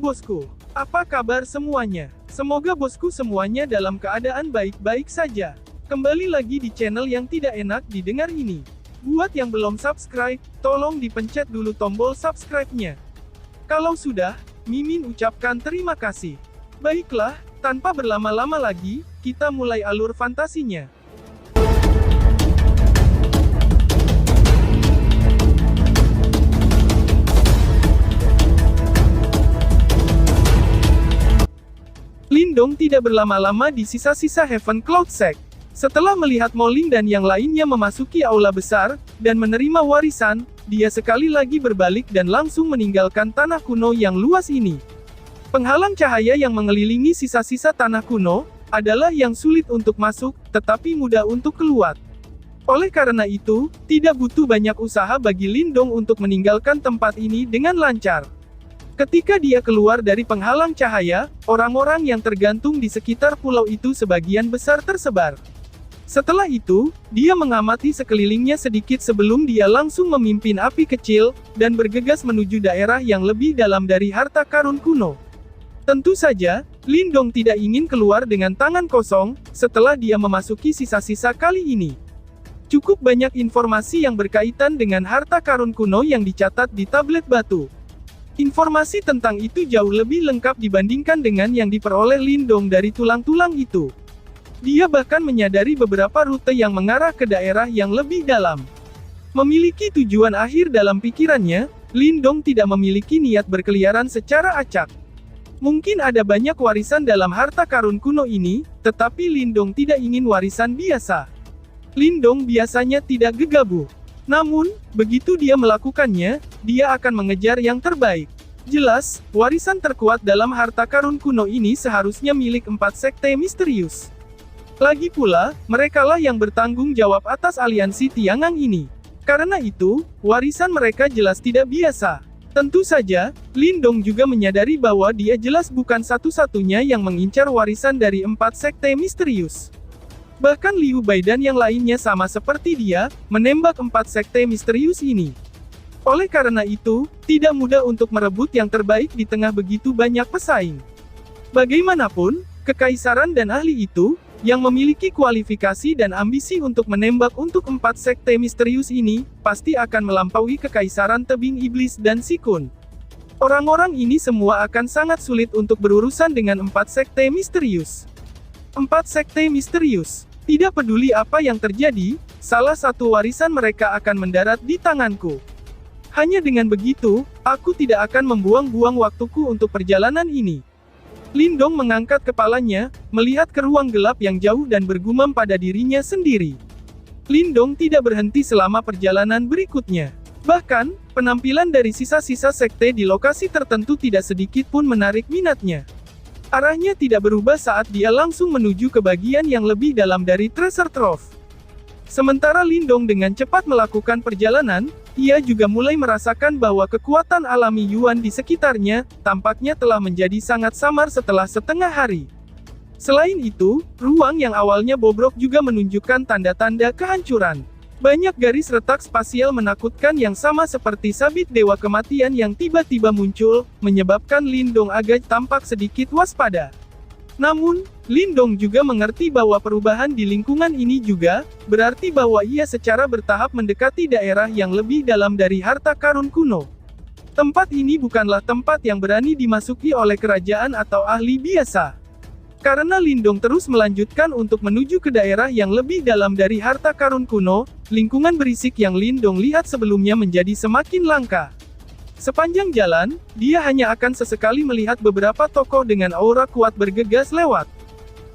bosku. Apa kabar semuanya? Semoga bosku semuanya dalam keadaan baik-baik saja. Kembali lagi di channel yang tidak enak didengar ini. Buat yang belum subscribe, tolong dipencet dulu tombol subscribe-nya. Kalau sudah, Mimin ucapkan terima kasih. Baiklah, tanpa berlama-lama lagi, kita mulai alur fantasinya. Lindong tidak berlama-lama di sisa-sisa Heaven Cloud Sect. Setelah melihat Moling dan yang lainnya memasuki aula besar, dan menerima warisan, dia sekali lagi berbalik dan langsung meninggalkan tanah kuno yang luas ini. Penghalang cahaya yang mengelilingi sisa-sisa tanah kuno, adalah yang sulit untuk masuk, tetapi mudah untuk keluar. Oleh karena itu, tidak butuh banyak usaha bagi Lindong untuk meninggalkan tempat ini dengan lancar. Ketika dia keluar dari penghalang cahaya, orang-orang yang tergantung di sekitar pulau itu sebagian besar tersebar. Setelah itu, dia mengamati sekelilingnya sedikit sebelum dia langsung memimpin api kecil, dan bergegas menuju daerah yang lebih dalam dari harta karun kuno. Tentu saja, Lindong tidak ingin keluar dengan tangan kosong, setelah dia memasuki sisa-sisa kali ini. Cukup banyak informasi yang berkaitan dengan harta karun kuno yang dicatat di tablet batu. Informasi tentang itu jauh lebih lengkap dibandingkan dengan yang diperoleh Lindong dari tulang-tulang itu. Dia bahkan menyadari beberapa rute yang mengarah ke daerah yang lebih dalam. Memiliki tujuan akhir dalam pikirannya, Lindong tidak memiliki niat berkeliaran secara acak. Mungkin ada banyak warisan dalam harta karun kuno ini, tetapi Lindong tidak ingin warisan biasa. Lindong biasanya tidak gegabah. Namun, begitu dia melakukannya, dia akan mengejar yang terbaik. Jelas, warisan terkuat dalam harta karun kuno ini seharusnya milik 4 sekte misterius. Lagi pula, merekalah yang bertanggung jawab atas aliansi Tiangang ini. Karena itu, warisan mereka jelas tidak biasa. Tentu saja, Lindong juga menyadari bahwa dia jelas bukan satu-satunya yang mengincar warisan dari 4 sekte misterius. Bahkan Liu Bai dan yang lainnya sama seperti dia, menembak 4 sekte misterius ini. Oleh karena itu, tidak mudah untuk merebut yang terbaik di tengah begitu banyak pesaing. Bagaimanapun, kekaisaran dan ahli itu, yang memiliki kualifikasi dan ambisi untuk menembak untuk 4 sekte misterius ini, pasti akan melampaui kekaisaran tebing iblis dan Sikun. Orang-orang ini semua akan sangat sulit untuk berurusan dengan 4 sekte misterius. 4 sekte misterius. Tidak peduli apa yang terjadi, salah satu warisan mereka akan mendarat di tanganku. Hanya dengan begitu, aku tidak akan membuang-buang waktuku untuk perjalanan ini. Lindong mengangkat kepalanya, melihat ke ruang gelap yang jauh dan bergumam pada dirinya sendiri. Lindong tidak berhenti selama perjalanan berikutnya. Bahkan, penampilan dari sisa-sisa sekte di lokasi tertentu tidak sedikit pun menarik minatnya. Arahnya tidak berubah saat dia langsung menuju ke bagian yang lebih dalam dari Treasure Trove. Sementara Lindong dengan cepat melakukan perjalanan, ia juga mulai merasakan bahwa kekuatan alami Yuan di sekitarnya, tampaknya telah menjadi sangat samar setelah setengah hari. Selain itu, ruang yang awalnya bobrok juga menunjukkan tanda-tanda kehancuran. Banyak garis retak spasial menakutkan yang sama seperti sabit dewa kematian yang tiba-tiba muncul, menyebabkan Lindong agak tampak sedikit waspada. Namun, Lindong juga mengerti bahwa perubahan di lingkungan ini juga, berarti bahwa ia secara bertahap mendekati daerah yang lebih dalam dari harta karun kuno. Tempat ini bukanlah tempat yang berani dimasuki oleh kerajaan atau ahli biasa. Karena Lindong terus melanjutkan untuk menuju ke daerah yang lebih dalam dari harta karun kuno, lingkungan berisik yang Lindong lihat sebelumnya menjadi semakin langka. Sepanjang jalan, dia hanya akan sesekali melihat beberapa tokoh dengan aura kuat bergegas lewat.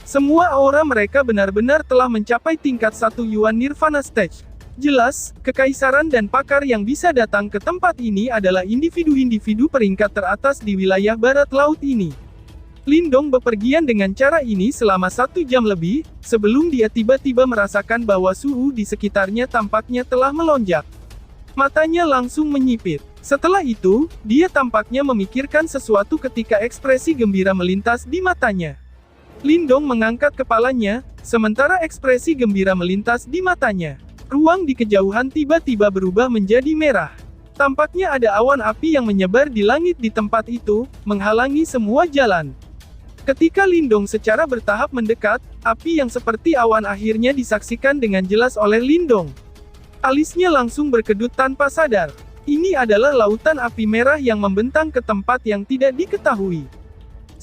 Semua aura mereka benar-benar telah mencapai tingkat 1 Yuan Nirvana Stage. Jelas, kekaisaran dan pakar yang bisa datang ke tempat ini adalah individu-individu peringkat teratas di wilayah barat laut ini. Lindong bepergian dengan cara ini selama 1 jam lebih, sebelum dia tiba-tiba merasakan bahwa suhu di sekitarnya tampaknya telah melonjak. Matanya langsung menyipit. Setelah itu, dia tampaknya memikirkan sesuatu ketika ekspresi gembira melintas di matanya. Lindong mengangkat kepalanya, sementara ekspresi gembira melintas di matanya. Ruang di kejauhan tiba-tiba berubah menjadi merah. Tampaknya ada awan api yang menyebar di langit di tempat itu, menghalangi semua jalan. Ketika Lindong secara bertahap mendekat, api yang seperti awan akhirnya disaksikan dengan jelas oleh Lindong. Alisnya langsung berkedut tanpa sadar. Ini adalah lautan api merah yang membentang ke tempat yang tidak diketahui.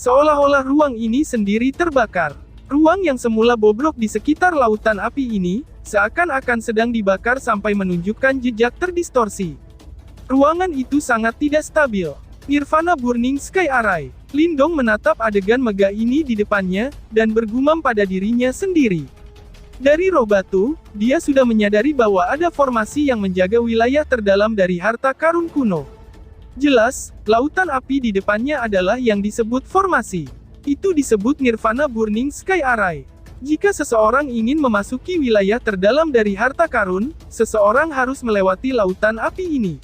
Seolah-olah ruang ini sendiri terbakar. Ruang yang semula bobrok di sekitar lautan api ini, seakan-akan sedang dibakar sampai menunjukkan jejak terdistorsi. Ruangan itu sangat tidak stabil. Nirvana Burning Sky Array. Lindong menatap adegan megah ini di depannya, dan bergumam pada dirinya sendiri. Dari roh batu, dia sudah menyadari bahwa ada formasi yang menjaga wilayah terdalam dari harta karun kuno. Jelas, lautan api di depannya adalah yang disebut formasi. Itu disebut Nirvana Burning Sky Array. Jika seseorang ingin memasuki wilayah terdalam dari harta karun, seseorang harus melewati lautan api ini.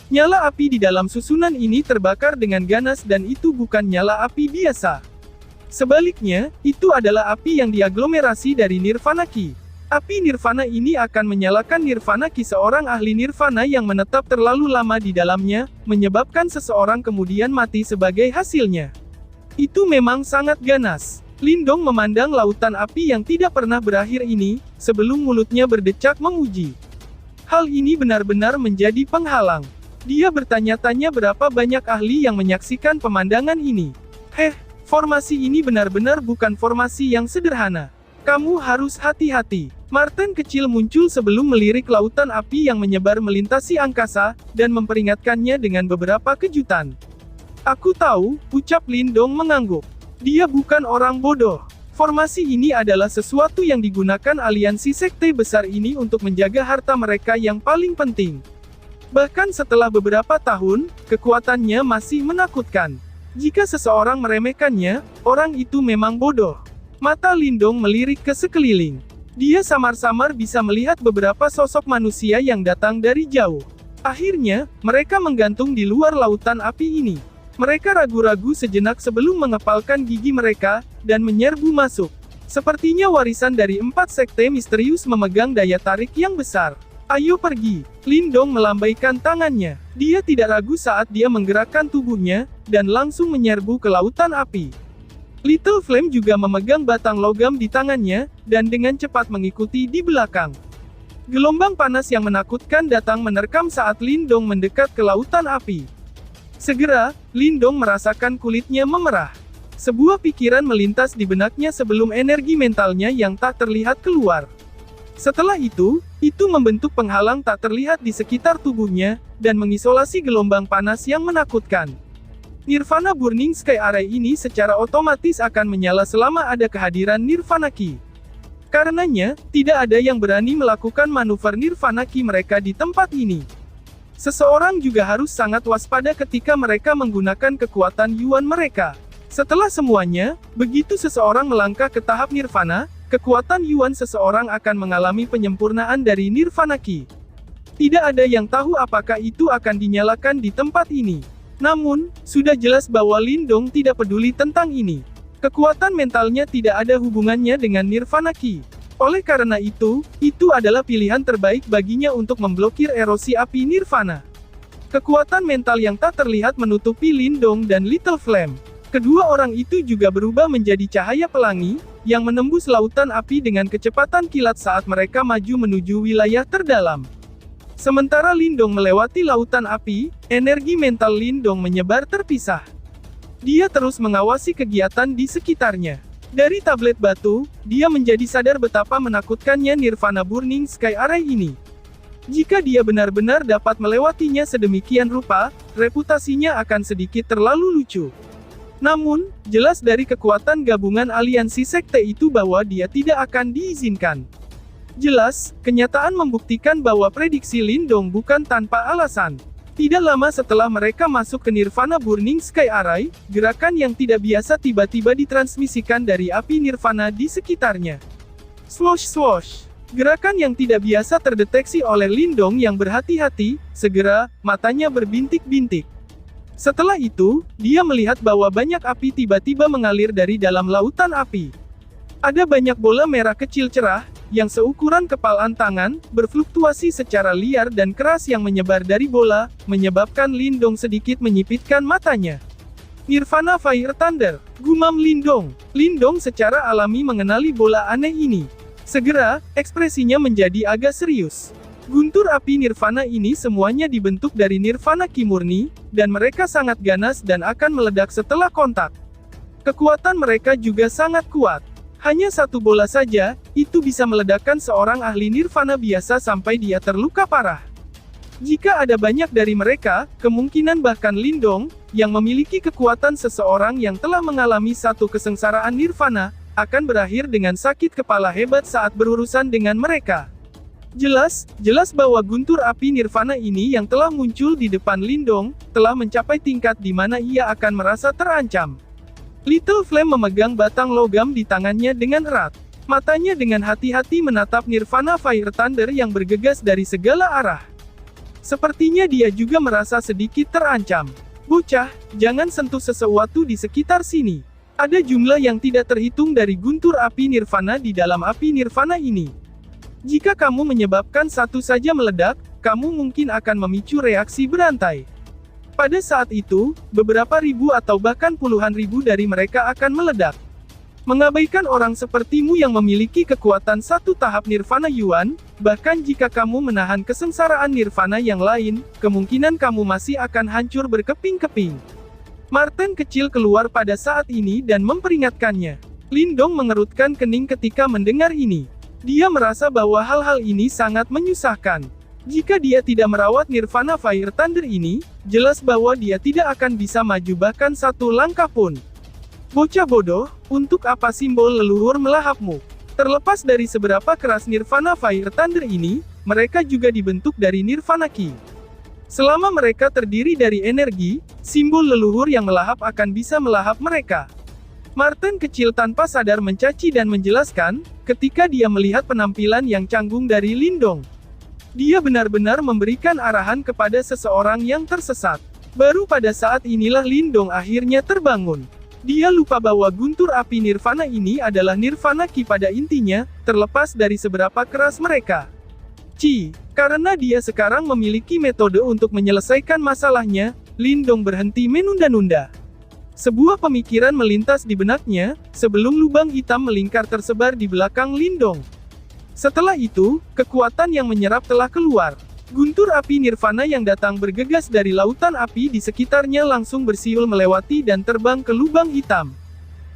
Nyala api di dalam susunan ini terbakar dengan ganas dan itu bukan nyala api biasa. Sebaliknya, itu adalah api yang diaglomerasi dari Nirvana Ki. Api Nirvana ini akan menyalakan Nirvana Ki seorang ahli Nirvana yang menetap terlalu lama di dalamnya, menyebabkan seseorang kemudian mati sebagai hasilnya. Itu memang sangat ganas. Lindong memandang lautan api yang tidak pernah berakhir ini, sebelum mulutnya berdecak menguji. Hal ini benar-benar menjadi penghalang. Dia bertanya-tanya berapa banyak ahli yang menyaksikan pemandangan ini. Formasi ini benar-benar bukan formasi yang sederhana. Kamu harus hati-hati. Martin kecil muncul sebelum melirik lautan api yang menyebar melintasi angkasa, dan memperingatkannya dengan beberapa kejutan. Aku tahu, ucap Lindong mengangguk. Dia bukan orang bodoh. Formasi ini adalah sesuatu yang digunakan aliansi sekte besar ini untuk menjaga harta mereka yang paling penting. Bahkan setelah beberapa tahun, kekuatannya masih menakutkan. Jika seseorang meremehkannya, orang itu memang bodoh. Mata Lindong melirik ke sekeliling. Dia samar-samar bisa melihat beberapa sosok manusia yang datang dari jauh. Akhirnya, mereka menggantung di luar lautan api ini. Mereka ragu-ragu sejenak sebelum mengepalkan gigi mereka, dan menyerbu masuk. Sepertinya warisan dari 4 sekte misterius memegang daya tarik yang besar. Ayo pergi. Lindong melambaikan tangannya. Dia tidak ragu saat dia menggerakkan tubuhnya, dan langsung menyerbu ke lautan api. Little Flame juga memegang batang logam di tangannya, dan dengan cepat mengikuti di belakang. Gelombang panas yang menakutkan datang menerkam saat Lindong mendekat ke lautan api. Segera, Lindong merasakan kulitnya memerah. Sebuah pikiran melintas di benaknya sebelum energi mentalnya yang tak terlihat keluar. Setelah itu membentuk penghalang tak terlihat di sekitar tubuhnya, dan mengisolasi gelombang panas yang menakutkan. Nirvana Burning Sky Array ini secara otomatis akan menyala selama ada kehadiran Nirvana Ki. Karenanya, tidak ada yang berani melakukan manuver Nirvana Ki mereka di tempat ini. Seseorang juga harus sangat waspada ketika mereka menggunakan kekuatan Yuan mereka. Setelah semuanya, begitu seseorang melangkah ke tahap Nirvana, kekuatan Yuan seseorang akan mengalami penyempurnaan dari Nirvana Ki. Tidak ada yang tahu apakah itu akan dinyalakan di tempat ini. Namun, sudah jelas bahwa Lindong tidak peduli tentang ini. Kekuatan mentalnya tidak ada hubungannya dengan Nirvana Ki. Oleh karena itu adalah pilihan terbaik baginya untuk memblokir erosi api Nirvana. Kekuatan mental yang tak terlihat menutupi Lindong dan Little Flame. Kedua orang itu juga berubah menjadi cahaya pelangi, yang menembus lautan api dengan kecepatan kilat saat mereka maju menuju wilayah terdalam. Sementara Lindong melewati lautan api, energi mental Lindong menyebar terpisah. Dia terus mengawasi kegiatan di sekitarnya. Dari tablet batu, dia menjadi sadar betapa menakutkannya Nirvana Burning Sky Array ini. Jika dia benar-benar dapat melewatinya sedemikian rupa, reputasinya akan sedikit terlalu lucu. Namun, jelas dari kekuatan gabungan aliansi sekte itu bahwa dia tidak akan diizinkan. Jelas, kenyataan membuktikan bahwa prediksi Lindong bukan tanpa alasan. Tidak lama setelah mereka masuk ke Nirvana Burning Sky Array, gerakan yang tidak biasa tiba-tiba ditransmisikan dari api Nirvana di sekitarnya. Swoosh swoosh. Gerakan yang tidak biasa terdeteksi oleh Lindong yang berhati-hati, segera, matanya berbintik-bintik. Setelah itu, dia melihat bahwa banyak api tiba-tiba mengalir dari dalam lautan api. Ada banyak bola merah kecil cerah, yang seukuran kepalan tangan, berfluktuasi secara liar dan keras yang menyebar dari bola, menyebabkan Lindong sedikit menyipitkan matanya. Nirvana Fire Thunder, gumam Lindong. Lindong secara alami mengenali bola aneh ini. Segera, ekspresinya menjadi agak serius. Guntur api Nirvana ini semuanya dibentuk dari Nirvana Ki murni, dan mereka sangat ganas dan akan meledak setelah kontak. Kekuatan mereka juga sangat kuat. Hanya satu bola saja, itu bisa meledakkan seorang ahli Nirvana biasa sampai dia terluka parah. Jika ada banyak dari mereka, kemungkinan bahkan Lindong, yang memiliki kekuatan seseorang yang telah mengalami satu kesengsaraan Nirvana, akan berakhir dengan sakit kepala hebat saat berurusan dengan mereka. Jelas bahwa guntur api Nirvana ini yang telah muncul di depan Lindong, telah mencapai tingkat di mana ia akan merasa terancam. Little Flame memegang batang logam di tangannya dengan erat. Matanya dengan hati-hati menatap Nirvana Fire Thunder yang bergegas dari segala arah. Sepertinya dia juga merasa sedikit terancam. Bocah, jangan sentuh sesuatu di sekitar sini. Ada jumlah yang tidak terhitung dari guntur api Nirvana di dalam api Nirvana ini. Jika kamu menyebabkan satu saja meledak, kamu mungkin akan memicu reaksi berantai. Pada saat itu, beberapa ribu atau bahkan puluhan ribu dari mereka akan meledak. Mengabaikan orang sepertimu yang memiliki kekuatan satu tahap Nirvana Yuan, bahkan jika kamu menahan kesengsaraan Nirvana yang lain, kemungkinan kamu masih akan hancur berkeping-keping. Marten kecil keluar pada saat ini dan memperingatkannya. Lindong mengerutkan kening ketika mendengar ini. Dia merasa bahwa hal-hal ini sangat menyusahkan. Jika dia tidak merawat Nirvana Fire Thunder ini, jelas bahwa dia tidak akan bisa maju bahkan satu langkah pun. Bocah bodoh, untuk apa simbol leluhur melahapmu? Terlepas dari seberapa keras Nirvana Fire Thunder ini, mereka juga dibentuk dari Nirvana Ki. Selama mereka terdiri dari energi, simbol leluhur yang melahap akan bisa melahap mereka. Marten kecil tanpa sadar mencaci dan menjelaskan, ketika dia melihat penampilan yang canggung dari Lindong. Dia benar-benar memberikan arahan kepada seseorang yang tersesat. Baru pada saat inilah Lindong akhirnya terbangun. Dia lupa bahwa guntur api Nirvana ini adalah Nirvana Ki pada intinya, terlepas dari seberapa keras mereka. Karena dia sekarang memiliki metode untuk menyelesaikan masalahnya, Lindong berhenti menunda-nunda. Sebuah pemikiran melintas di benaknya, sebelum lubang hitam melingkar tersebar di belakang Lindong. Setelah itu, kekuatan yang menyerap telah keluar. Guntur api Nirvana yang datang bergegas dari lautan api di sekitarnya langsung bersiul melewati dan terbang ke lubang hitam.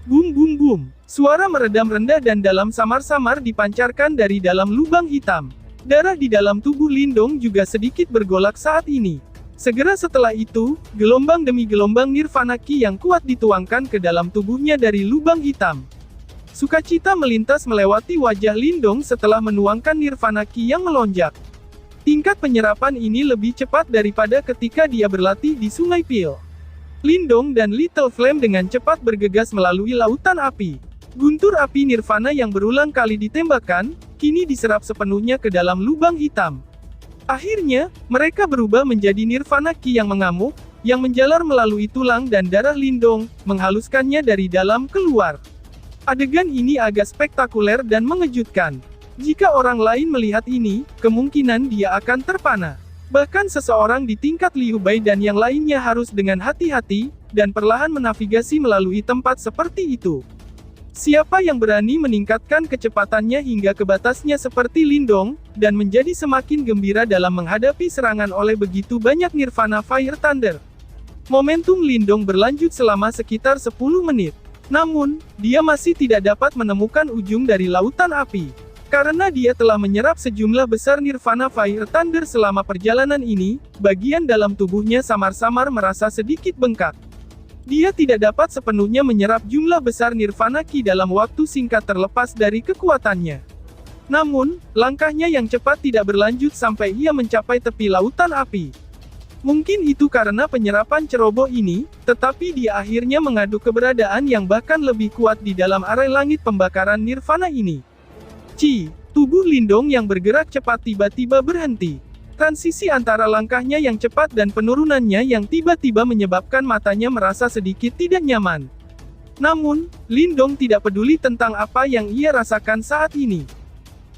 Bum bum bum. Suara meredam rendah dan dalam samar-samar dipancarkan dari dalam lubang hitam. Darah di dalam tubuh Lindong juga sedikit bergolak saat ini. Segera setelah itu, gelombang demi gelombang Nirvana Ki yang kuat dituangkan ke dalam tubuhnya dari lubang hitam. Sukacita melintas melewati wajah Lindong setelah menuangkan Nirvana Ki yang melonjak. Tingkat penyerapan ini lebih cepat daripada ketika dia berlatih di Sungai Pil. Lindong dan Little Flame dengan cepat bergegas melalui lautan api. Guntur api Nirvana yang berulang kali ditembakkan, kini diserap sepenuhnya ke dalam lubang hitam. Akhirnya, mereka berubah menjadi Nirvana Ki yang mengamuk, yang menjalar melalui tulang dan darah Lindong, menghaluskannya dari dalam keluar. Adegan ini agak spektakuler dan mengejutkan. Jika orang lain melihat ini, kemungkinan dia akan terpana. Bahkan seseorang di tingkat Liu Bai dan yang lainnya harus dengan hati-hati, dan perlahan menavigasi melalui tempat seperti itu. Siapa yang berani meningkatkan kecepatannya hingga ke batasnya seperti Lindong, dan menjadi semakin gembira dalam menghadapi serangan oleh begitu banyak Nirvana Fire Thunder. Momentum Lindong berlanjut selama sekitar 10 menit. Namun, dia masih tidak dapat menemukan ujung dari lautan api. Karena dia telah menyerap sejumlah besar Nirvana Fire Thunder selama perjalanan ini, bagian dalam tubuhnya samar-samar merasa sedikit bengkak. Dia tidak dapat sepenuhnya menyerap jumlah besar Nirvana Ki dalam waktu singkat terlepas dari kekuatannya. Namun, langkahnya yang cepat tidak berlanjut sampai ia mencapai tepi lautan api. Mungkin itu karena penyerapan ceroboh ini, tetapi dia akhirnya mengadu keberadaan yang bahkan lebih kuat di dalam arai langit pembakaran Nirvana ini. Tubuh Lindong yang bergerak cepat tiba-tiba berhenti. Transisi antara langkahnya yang cepat dan penurunannya yang tiba-tiba menyebabkan matanya merasa sedikit tidak nyaman. Namun, Lindong tidak peduli tentang apa yang ia rasakan saat ini.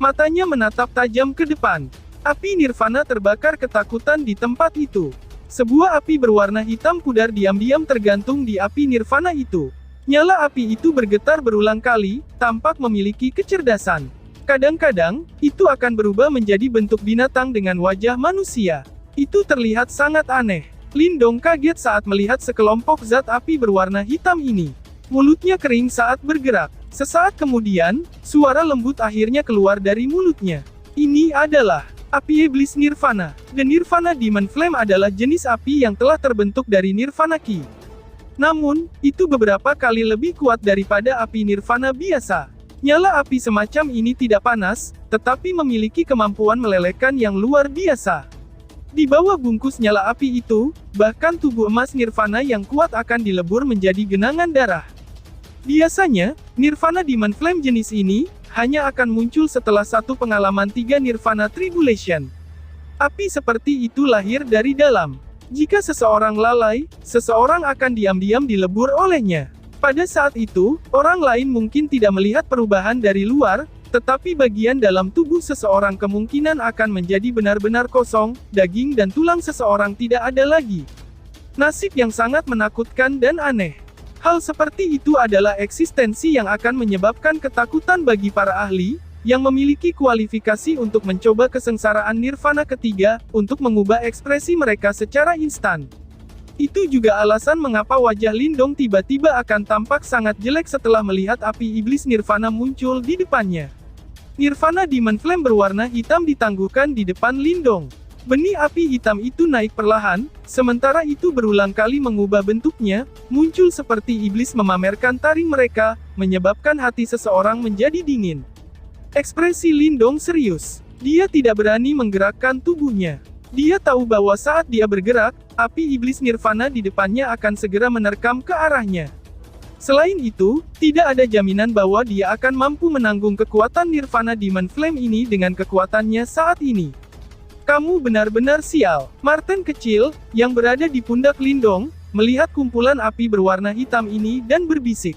Matanya menatap tajam ke depan. Api nirvana terbakar ketakutan di tempat itu. Sebuah api berwarna hitam pudar diam-diam tergantung di api nirvana itu. Nyala api itu bergetar berulang kali, tampak memiliki kecerdasan. Kadang-kadang, itu akan berubah menjadi bentuk binatang dengan wajah manusia. Itu terlihat sangat aneh. Lindong kaget saat melihat sekelompok zat api berwarna hitam ini. Mulutnya kering saat bergerak. Sesaat kemudian, suara lembut akhirnya keluar dari mulutnya. Ini adalah api iblis nirvana. The Nirvana Demon Flame adalah jenis api yang telah terbentuk dari nirvana ki. Namun, itu beberapa kali lebih kuat daripada api nirvana biasa. Nyala api semacam ini tidak panas, tetapi memiliki kemampuan melelehkan yang luar biasa. Di bawah bungkus nyala api itu, bahkan tubuh emas nirvana yang kuat akan dilebur menjadi genangan darah. Biasanya, Nirvana Demon Flame jenis ini hanya akan muncul setelah satu pengalaman 3 Nirvana Tribulation. Api seperti itu lahir dari dalam. Jika seseorang lalai, seseorang akan diam-diam dilebur olehnya. Pada saat itu, orang lain mungkin tidak melihat perubahan dari luar, tetapi bagian dalam tubuh seseorang kemungkinan akan menjadi benar-benar kosong, daging dan tulang seseorang tidak ada lagi. Nasib yang sangat menakutkan dan aneh. Hal seperti itu adalah eksistensi yang akan menyebabkan ketakutan bagi para ahli, yang memiliki kualifikasi untuk mencoba kesengsaraan nirvana ketiga, untuk mengubah ekspresi mereka secara instan. Itu juga alasan mengapa wajah Lindong tiba-tiba akan tampak sangat jelek setelah melihat api iblis nirvana muncul di depannya. Nirvana Demon Flame berwarna hitam ditangguhkan di depan Lindong. Benih api hitam itu naik perlahan, sementara itu berulang kali mengubah bentuknya, muncul seperti iblis memamerkan taring mereka, menyebabkan hati seseorang menjadi dingin. Ekspresi Lindong serius. Dia tidak berani menggerakkan tubuhnya. Dia tahu bahwa saat dia bergerak, api iblis nirvana di depannya akan segera menerkam ke arahnya. Selain itu, tidak ada jaminan bahwa dia akan mampu menanggung kekuatan Nirvana Demon Flame ini dengan kekuatannya saat ini. Kamu benar-benar sial. Martin kecil, yang berada di pundak Lindong, melihat kumpulan api berwarna hitam ini dan berbisik.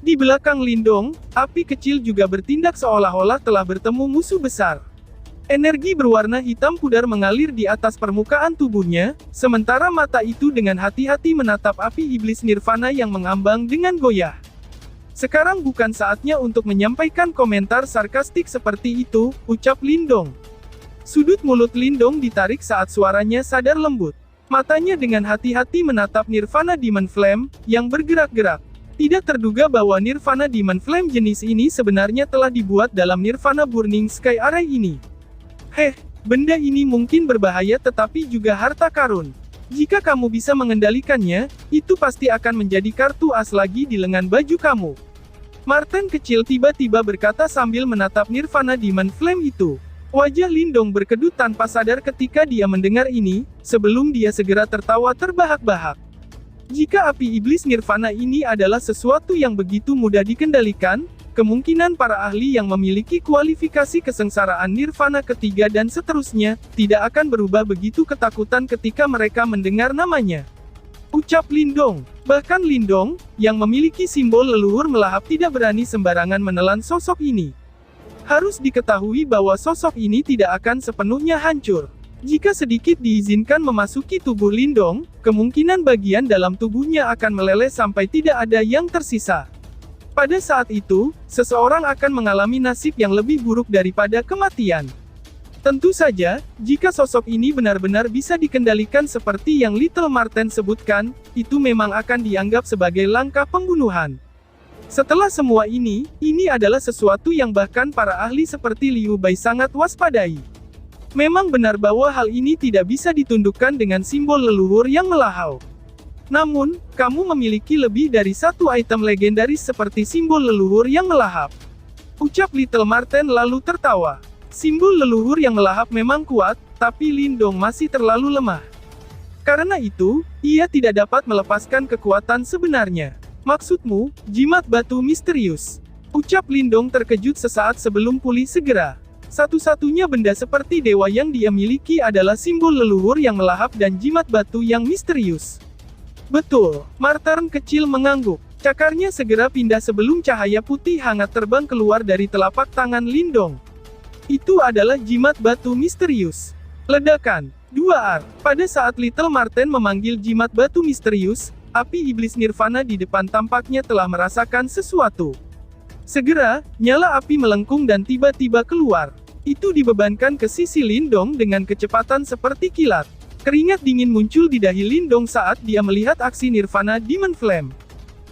Di belakang Lindong, api kecil juga bertindak seolah-olah telah bertemu musuh besar. Energi berwarna hitam pudar mengalir di atas permukaan tubuhnya, sementara mata itu dengan hati-hati menatap api iblis nirvana yang mengambang dengan goyah. Sekarang bukan saatnya untuk menyampaikan komentar sarkastik seperti itu, ucap Lindong. Sudut mulut Lindong ditarik saat suaranya sadar lembut. Matanya dengan hati-hati menatap Nirvana Demon Flame, yang bergerak-gerak. Tidak terduga bahwa Nirvana Demon Flame jenis ini sebenarnya telah dibuat dalam Nirvana Burning Sky Array ini. Benda ini mungkin berbahaya tetapi juga harta karun. Jika kamu bisa mengendalikannya, itu pasti akan menjadi kartu as lagi di lengan baju kamu. Martin kecil tiba-tiba berkata sambil menatap Nirvana Demon Flame itu. Wajah Lindong berkedut tanpa sadar ketika dia mendengar ini, sebelum dia segera tertawa terbahak-bahak. Jika api iblis nirvana ini adalah sesuatu yang begitu mudah dikendalikan, kemungkinan para ahli yang memiliki kualifikasi kesengsaraan nirvana ketiga dan seterusnya, tidak akan berubah begitu ketakutan ketika mereka mendengar namanya. Ucap Lindong. Bahkan Lindong, yang memiliki simbol leluhur melahap tidak berani sembarangan menelan sosok ini. Harus diketahui bahwa sosok ini tidak akan sepenuhnya hancur. Jika sedikit diizinkan memasuki tubuh Lindong, kemungkinan bagian dalam tubuhnya akan meleleh sampai tidak ada yang tersisa. Pada saat itu, seseorang akan mengalami nasib yang lebih buruk daripada kematian. Tentu saja, jika sosok ini benar-benar bisa dikendalikan seperti yang Little Marten sebutkan, itu memang akan dianggap sebagai langkah pembunuhan. Setelah semua ini adalah sesuatu yang bahkan para ahli seperti Liu Bai sangat waspadai. Memang benar bahwa hal ini tidak bisa ditundukkan dengan simbol leluhur yang melahau. Namun, kamu memiliki lebih dari satu item legendaris seperti simbol leluhur yang melahap. Ucap Little Marten lalu tertawa. Simbol leluhur yang melahap memang kuat, tapi Lindong masih terlalu lemah. Karena itu, ia tidak dapat melepaskan kekuatan sebenarnya. Maksudmu, jimat batu misterius? Ucap Lindong terkejut sesaat sebelum pulih segera. Satu-satunya benda seperti dewa yang dia miliki adalah simbol leluhur yang melahap dan jimat batu yang misterius. Betul, Martin kecil mengangguk. Cakarnya segera pindah sebelum cahaya putih hangat terbang keluar dari telapak tangan Lindong. Itu adalah jimat batu misterius. Ledakan. 2R. Pada saat Little Marten memanggil jimat batu misterius, api iblis nirvana di depan tampaknya telah merasakan sesuatu. Segera, nyala api melengkung dan tiba-tiba keluar. Itu dibebankan ke sisi Lindong dengan kecepatan seperti kilat. Keringat dingin muncul di dahi Lindong saat dia melihat aksi Nirvana Demon Flame.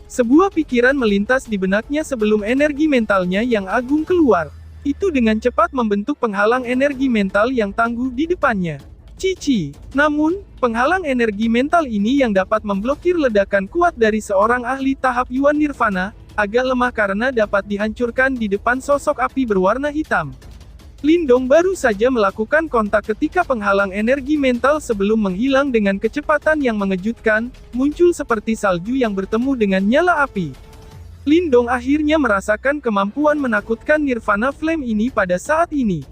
Sebuah pikiran melintas di benaknya sebelum energi mentalnya yang agung keluar. Itu dengan cepat membentuk penghalang energi mental yang tangguh di depannya. Cici. Namun, penghalang energi mental ini yang dapat memblokir ledakan kuat dari seorang ahli tahap Yuan Nirvana, agak lemah karena dapat dihancurkan di depan sosok api berwarna hitam. Lindong baru saja melakukan kontak ketika penghalang energi mental sebelum menghilang dengan kecepatan yang mengejutkan, muncul seperti salju yang bertemu dengan nyala api. Lindong akhirnya merasakan kemampuan menakutkan Nirvana Flame ini pada saat ini.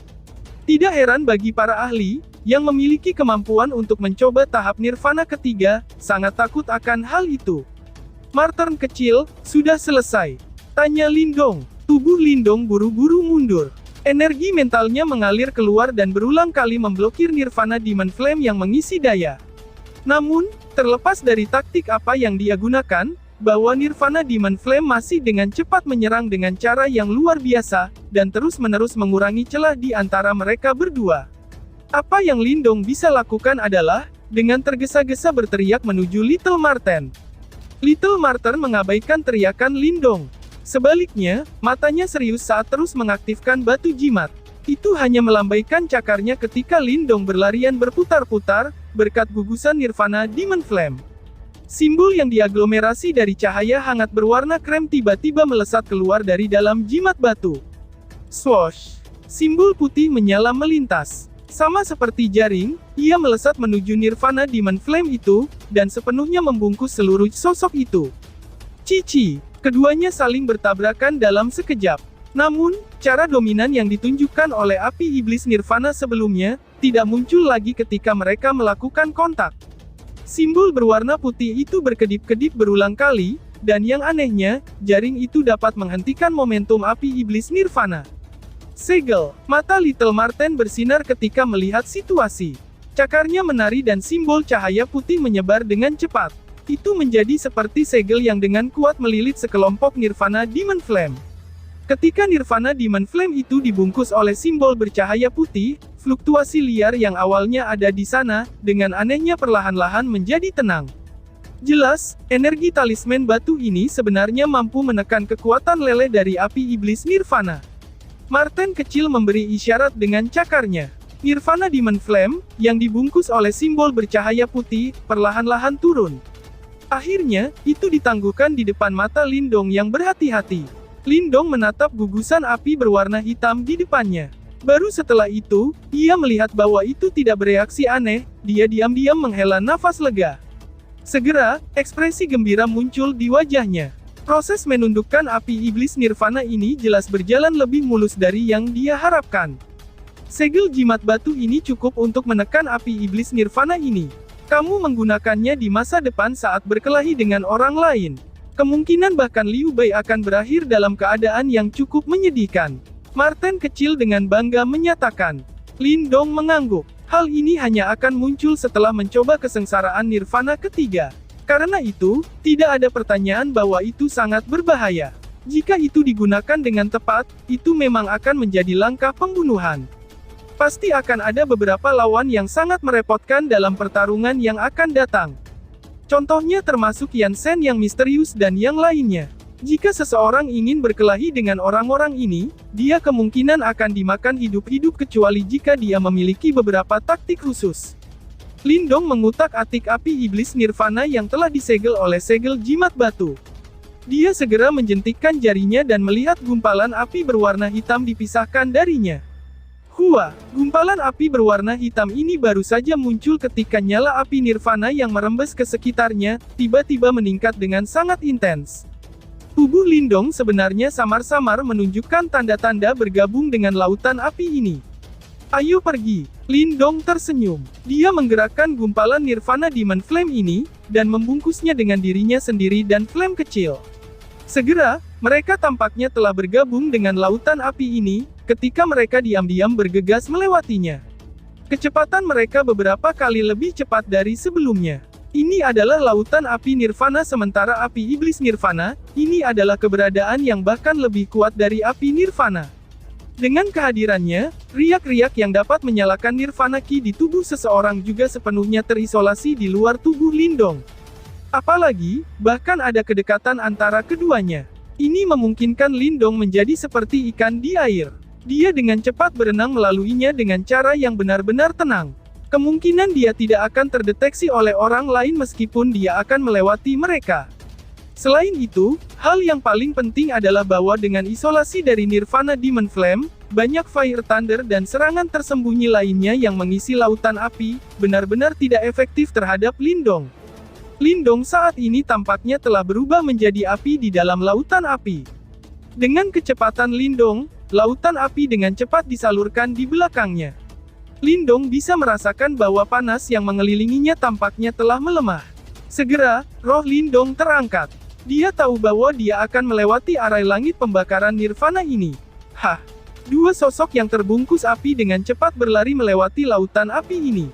Tidak heran bagi para ahli, yang memiliki kemampuan untuk mencoba tahap Nirvana ketiga, sangat takut akan hal itu. Marten kecil, sudah selesai? Tanya Lindong. Tubuh Lindong buru-buru mundur. Energi mentalnya mengalir keluar dan berulang kali memblokir Nirvana Demon Flame yang mengisi daya. Namun, terlepas dari taktik apa yang dia gunakan, bahwa Nirvana Demon Flame masih dengan cepat menyerang dengan cara yang luar biasa, dan terus-menerus mengurangi celah di antara mereka berdua. Apa yang Lindong bisa lakukan adalah, dengan tergesa-gesa berteriak menuju Little Marten. Little Marten mengabaikan teriakan Lindong. Sebaliknya, matanya serius saat terus mengaktifkan batu jimat. Itu hanya melambaikan cakarnya ketika Lindong berlarian berputar-putar, berkat gugusan Nirvana Demon Flame. Simbol yang diaglomerasi dari cahaya hangat berwarna krem tiba-tiba melesat keluar dari dalam jimat batu. Swoosh! Simbol putih menyala melintas. Sama seperti jaring, ia melesat menuju Nirvana Demon Flame itu, dan sepenuhnya membungkus seluruh sosok itu. Cici! Keduanya saling bertabrakan dalam sekejap. Namun, cara dominan yang ditunjukkan oleh api iblis Nirvana sebelumnya, tidak muncul lagi ketika mereka melakukan kontak. Simbol berwarna putih itu berkedip-kedip berulang kali, dan yang anehnya, jaring itu dapat menghentikan momentum api iblis Nirvana. Segel. Mata Little Marten bersinar ketika melihat situasi. Cakarnya menari dan simbol cahaya putih menyebar dengan cepat. Itu menjadi seperti segel yang dengan kuat melilit sekelompok Nirvana Demon Flame. Ketika Nirvana Demon Flame itu dibungkus oleh simbol bercahaya putih, fluktuasi liar yang awalnya ada di sana, dengan anehnya perlahan-lahan menjadi tenang. Jelas, energi talisman batu ini sebenarnya mampu menekan kekuatan leleh dari api iblis Nirvana. Marten kecil memberi isyarat dengan cakarnya. Nirvana Demon Flame, yang dibungkus oleh simbol bercahaya putih, perlahan-lahan turun. Akhirnya, itu ditangguhkan di depan mata Lindong yang berhati-hati. Lindong menatap gugusan api berwarna hitam di depannya. Baru setelah itu, ia melihat bahwa itu tidak bereaksi aneh, dia diam-diam menghela nafas lega. Segera, ekspresi gembira muncul di wajahnya. Proses menundukkan api iblis Nirvana ini jelas berjalan lebih mulus dari yang dia harapkan. Segel jimat batu ini cukup untuk menekan api iblis Nirvana ini. Kamu menggunakannya di masa depan saat berkelahi dengan orang lain. Kemungkinan bahkan Liu Bei akan berakhir dalam keadaan yang cukup menyedihkan. Marten kecil dengan bangga menyatakan. Lindong mengangguk. Hal ini hanya akan muncul setelah mencoba kesengsaraan Nirvana ketiga. Karena itu, tidak ada pertanyaan bahwa itu sangat berbahaya. Jika itu digunakan dengan tepat, itu memang akan menjadi langkah pembunuhan. Pasti akan ada beberapa lawan yang sangat merepotkan dalam pertarungan yang akan datang. Contohnya termasuk Yan Shen yang misterius dan yang lainnya. Jika seseorang ingin berkelahi dengan orang-orang ini, dia kemungkinan akan dimakan hidup-hidup kecuali jika dia memiliki beberapa taktik khusus. Lindong mengutak-atik api iblis Nirvana yang telah disegel oleh segel jimat batu. Dia segera menjentikkan jarinya dan melihat gumpalan api berwarna hitam dipisahkan darinya. Hua, gumpalan api berwarna hitam ini baru saja muncul ketika nyala api Nirvana yang merembes ke sekitarnya, tiba-tiba meningkat dengan sangat intens. Tubuh Lindong sebenarnya samar-samar menunjukkan tanda-tanda bergabung dengan lautan api ini. Ayo pergi. Lindong tersenyum. Dia menggerakkan gumpalan Nirvana Demon Flame ini, dan membungkusnya dengan dirinya sendiri dan flame kecil. Segera, mereka tampaknya telah bergabung dengan lautan api ini, ketika mereka diam-diam bergegas melewatinya. Kecepatan mereka beberapa kali lebih cepat dari sebelumnya. Ini adalah lautan api nirvana sementara api iblis nirvana, ini adalah keberadaan yang bahkan lebih kuat dari api nirvana. Dengan kehadirannya, riak-riak yang dapat menyalakan nirvana ki di tubuh seseorang juga sepenuhnya terisolasi di luar tubuh Lindong. Apalagi, bahkan ada kedekatan antara keduanya. Ini memungkinkan Lindong menjadi seperti ikan di air. Dia dengan cepat berenang melaluinya dengan cara yang benar-benar tenang. Kemungkinan dia tidak akan terdeteksi oleh orang lain meskipun dia akan melewati mereka. Selain itu, hal yang paling penting adalah bahwa dengan isolasi dari Nirvana Demon Flame, banyak Fire Thunder dan serangan tersembunyi lainnya yang mengisi lautan api, benar-benar tidak efektif terhadap Lindong. Lindong saat ini tampaknya telah berubah menjadi api di dalam lautan api. Dengan kecepatan Lindong, lautan api dengan cepat disalurkan di belakangnya. Lindong bisa merasakan bahwa panas yang mengelilinginya tampaknya telah melemah. Segera, roh Lindong terangkat. Dia tahu bahwa dia akan melewati arai langit pembakaran nirvana ini. Hah! Dua sosok yang terbungkus api dengan cepat berlari melewati lautan api ini.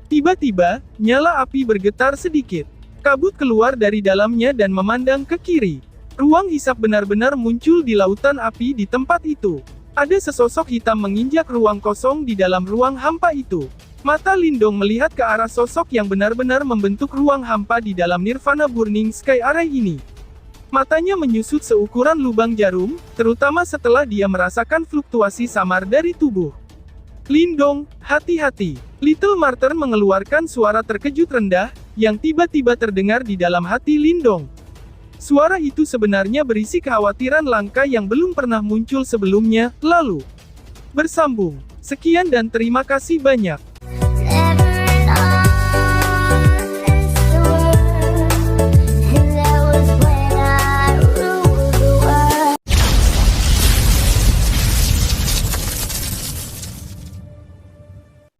Tiba-tiba, nyala api bergetar sedikit. Kabut keluar dari dalamnya dan memandang ke kiri. Ruang hisap benar-benar muncul di lautan api di tempat itu. Ada sesosok hitam menginjak ruang kosong di dalam ruang hampa itu. Mata Lindong melihat ke arah sosok yang benar-benar membentuk ruang hampa di dalam Nirvana Burning Sky Array ini. Matanya menyusut seukuran lubang jarum, terutama setelah dia merasakan fluktuasi samar dari tubuh. Lindong, hati-hati. Little Martyr mengeluarkan suara terkejut rendah, yang tiba-tiba terdengar di dalam hati Lindong. Suara itu sebenarnya berisi kekhawatiran langka yang belum pernah muncul sebelumnya, lalu bersambung. Sekian dan terima kasih banyak.